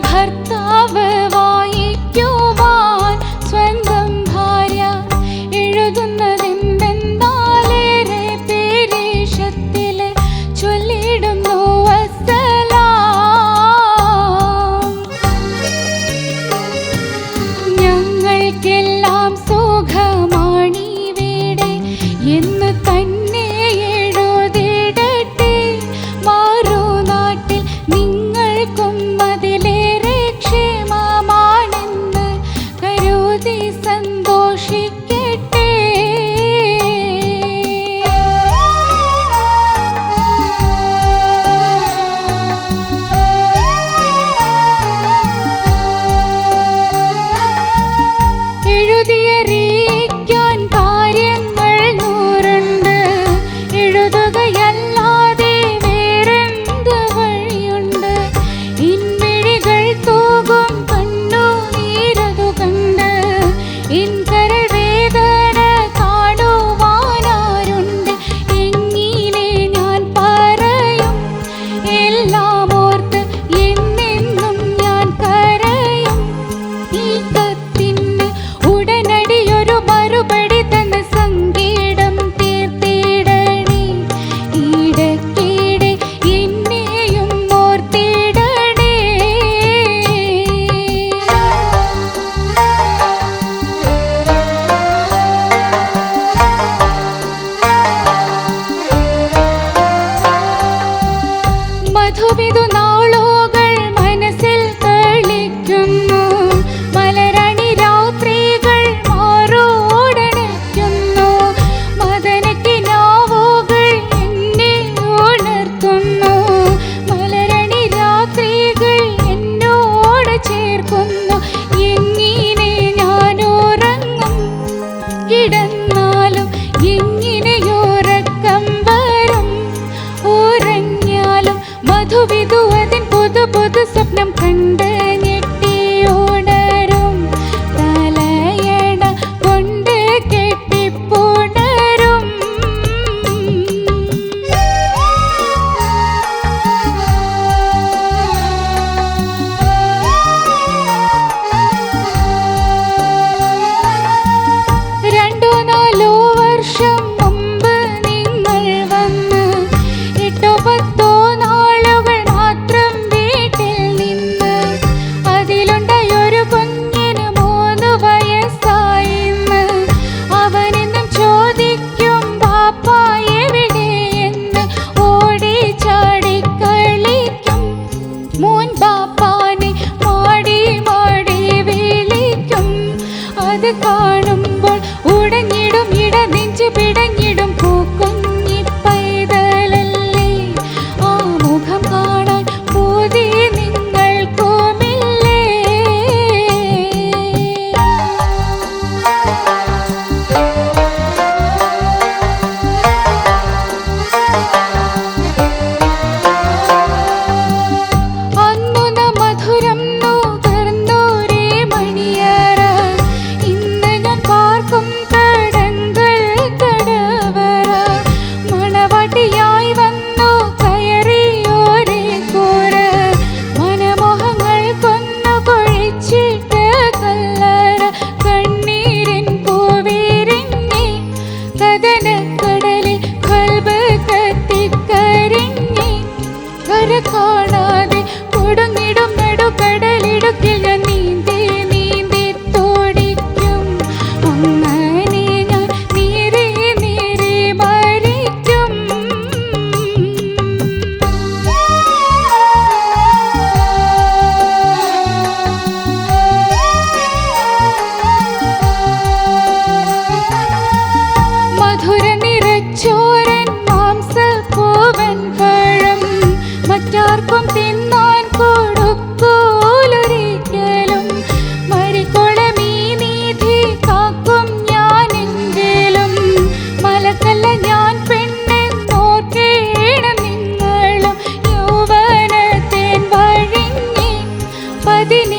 ഭർത്താവ് വായിക്കുവാൻ സ്വന്തം ഭാര്യ എഴുതുന്നതെന്തെന്നാലേറെ പേരീഷത്തില് ചൊല്ലിടുന്നു വസ്സലാം. ഞങ്ങൾക്കെല്ലാം സുഖമാണിവിടെ എന്ന് തന്നെ എഴുതിടട്ടെ. മാറുനാട്ടിൽ നിങ്ങൾക്കും അതിലേറെ ക്ഷേമമാണെന്ന് കരുതി സന്തോഷിക്കട്ടെ. എഴുതിയറിയിക്കാൻ കാര്യങ്ങൾ നൂറുണ്ട്, എഴുതുകയല്ലാതെ വേറെന്ത് വഴിയുണ്ട്? ഇൻമിഴികൾ തൂകും കണ്ണുനീരതു കണ്ട് ഇൻകരൾ വേദന കാണുവാനാരുണ്ട്? എങ്ങനെ ഞാൻ പറയും? എല്ലാം ഓർത്ത് എന്നെന്നും ഞാൻ കരയും. ഈ കത്തിന് ഉടനടിയൊരു മറുപടി തന്ന് സങ്കീടം തീർത്തിടണേ. ഇടയ്ക്കിടെ എന്നെയും ഓർത്തിടണേ. മധുവിധു നാളുകൾ മനസ്സിൽ കളിക്കുന്നു, മലരണി രാത്രികൾ മാറോടണയ്ക്കുന്നു. മദനക്കിനാവുകൾ എന്നെ ഉണർത്തുന്നു, മലരണി രാത്രികൾ എന്നോട് ചേർക്കുന്നു. എങ്ങനെ ഞാൻ ഉറങ്ങും? കിടന്നാലും എങ്ങനെയുറക്കം വരും? ഉറങ്ങിയാലും മധുവിധു അതിൻ പുതു പുതു സ്വപ്നം കണ്ട് ഞെട്ടിയുണരും. തലയണ കൊണ്ട് കെട്ടിപ്പുണരും. രണ്ടോ നാലോ വർഷം മുമ്പ് നിങ്ങൾ വന്ന് 8 10 നാളുകൾ മാത്രം വീട്ടിൽ നിന്ന്. അതിലുണ്ടായൊരു കുഞ്ഞിന് 3 വയസ്സായിന്ന്. അവനെന്നും ചോദിക്കും പാപ്പാ എവിടെയെന്ന്, ഓടി ചാടി കളിക്കും. മോൻ പാപ്പാനെ മാടി മാടി വിളിക്കും. അത് കാണുമ്പോൾ ഉടഞ്ഞിടും ഇടനെഞ്ച് പിടഞ്ഞിടും. പൂക്കുഞ്ഞി പൈതലല്ലേ, ആ മുഖം കാണാൻ പൂതി നിങ്ങൾക്കുമില്ലേ? അന്നു മധുരം നുകർന്നൊരേ മണിയറ, ഇന്ന് ഞാൻ പാർക്കും തടങ്കൽ തടവറ. മണവാട്ടിയായി വന്നു കയറിയൊരേ കൂര, മനമോഹങ്ങൾ കൊന്നു കൊഴിച്ചിട്ട് കല്ലറ. കണ്ണീരിൻ പൂവിരിഞ്ഞി കഥനക്കടലിൽ കൽബ് കത്തിക്കരിഞ്ഞി. കര കാണാതെ കൊടുങ്ങിടും നടുക്കടലിടുക്കിൽ ഞാൻ നീന്തി നീന്തി തോടിക്കും. അങ്ങനെ ഞാൻ നീറി നീറി മരിക്കും. മധുര നിറച്ചോരൻ മാംസപ്പൂവൻ പഴം മറ്റാർക്കും തിന്നാൻ കൊടുക്കൂലൊരിക്കലും. മരിക്കുളമീ നീതി കാക്കും ഞാനെങ്കിലും. മലക്കല്ല ഞാൻ പെണ്ണെന്നോർക്കേണം നിങ്ങളും. യൗവനത്തേൻ വഴിഞ്ഞി 17